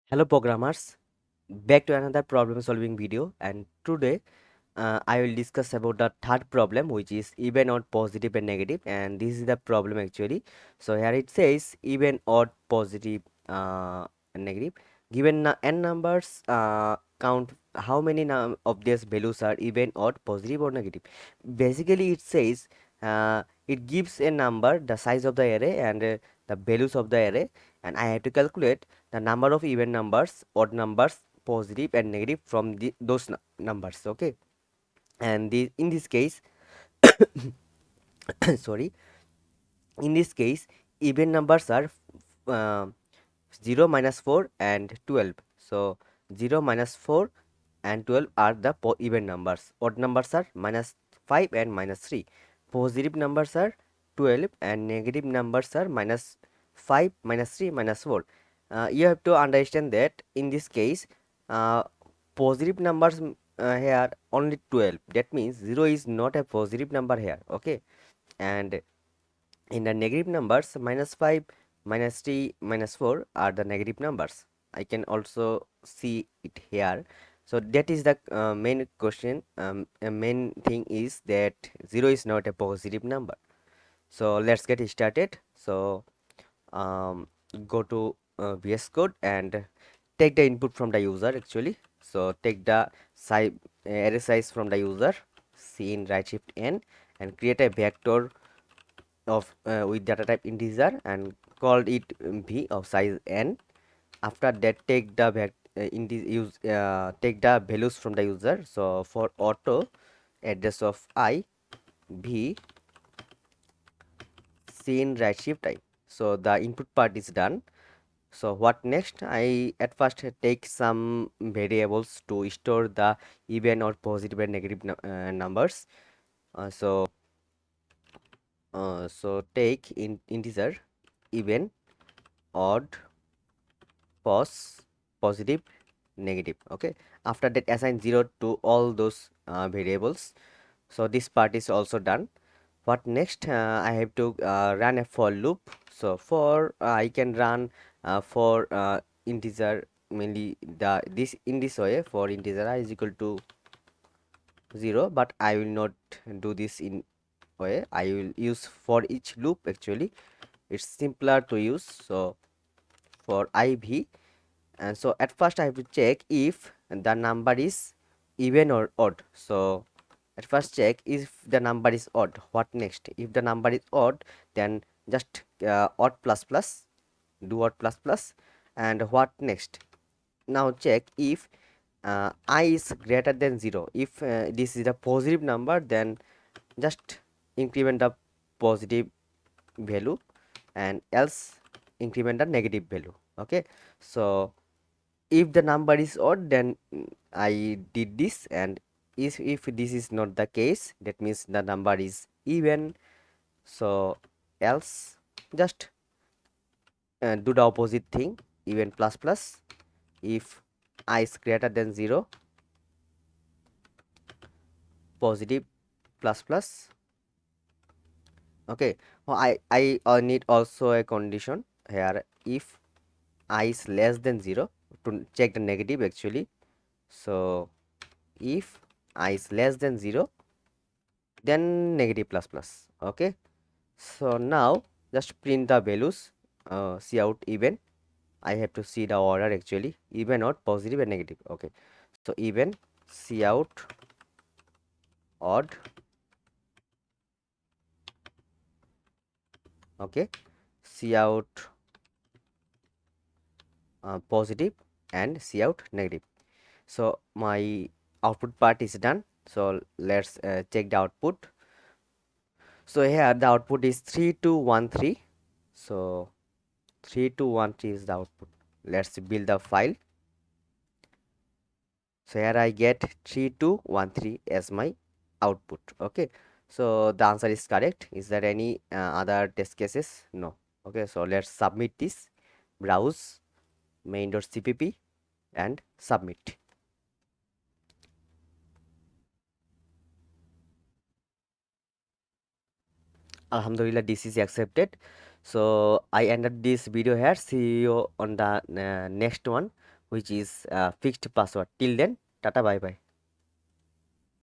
Hello programmers, back to another problem solving video, and today I will discuss about the third problem, which is even, odd, positive and negative, and this is the problem actually. So here it says even, odd, positive, and negative. Given n numbers, count how many of these values are even, odd, positive or negative. Basically it says it gives a number, the size of the array, and the values of the array, and I have to calculate the number of even numbers, odd numbers, positive and negative from those numbers. Okay, and in this case sorry, in this case even numbers are uh, 0 minus 4 and 12. So 0 minus 4 and 12 are the even numbers. Odd numbers are minus 5 and minus 3. Positive numbers are 12 and negative numbers are minus 5, minus 3, minus 4. You have to understand that in this case uh, positive numbers here only 12. That means 0 is not a positive number here. Okay, and in the negative numbers, minus 5, minus 3, minus 4 are the negative numbers. I can also see it here. So that is the main question. Main thing is that 0 is not a positive number. So let's get started. So um, go to VS Code and take the input from the user actually. So take the size, array size from the user, C in right shift N, and create a vector of with data type integer and called it v of size n. After that take the take the values from the user. So for auto, address of I, v, scene right shift I. So the input part is done. So what next? I at first take some variables to store the even or positive and negative numbers. So take in integer, even, odd, positive, negative. Okay, after that assign 0 to all those variables. So this part is also done. What next? I have to run a for loop. So for I can run for integer, mainly the this in this way. For integer I is equal to 0, but I will not do this in way. I will use for each loop actually. It's simpler to use. So for iv, and so at first I have to check if the number is even or odd. So at first check if the number is odd. What next? If the number is odd, then just odd plus plus, do odd plus plus. And what next? Now check if I is greater than 0. If this is a positive number, then just increment the positive value, and else increment the negative value. Okay, so if the number is odd, then I did this, and if this is not the case, that means the number is even. So else just do the opposite thing, even plus plus. If I is greater than 0, positive plus plus. Okay, well, I need also a condition here. If I is less than 0, to check the negative actually. So if I is less than 0, then negative plus plus. Okay, so now just print the values. See out even. I have to see the order actually, even, odd, positive and negative. Okay, so even, see out, odd. Okay, see out positive, and see out negative. So my output part is done. So let's check the output. So here the output is 3213. So 3213 is the output. Let's build the file. So here I get 3213 as my output. Okay, so the answer is correct. Is there any other test cases? No. Okay, so let's submit this. Browse main.cpp and submit. Alhamdulillah, this is accepted. So I ended this video here. See you on the next one which is fixed password. Till then, tata, bye bye.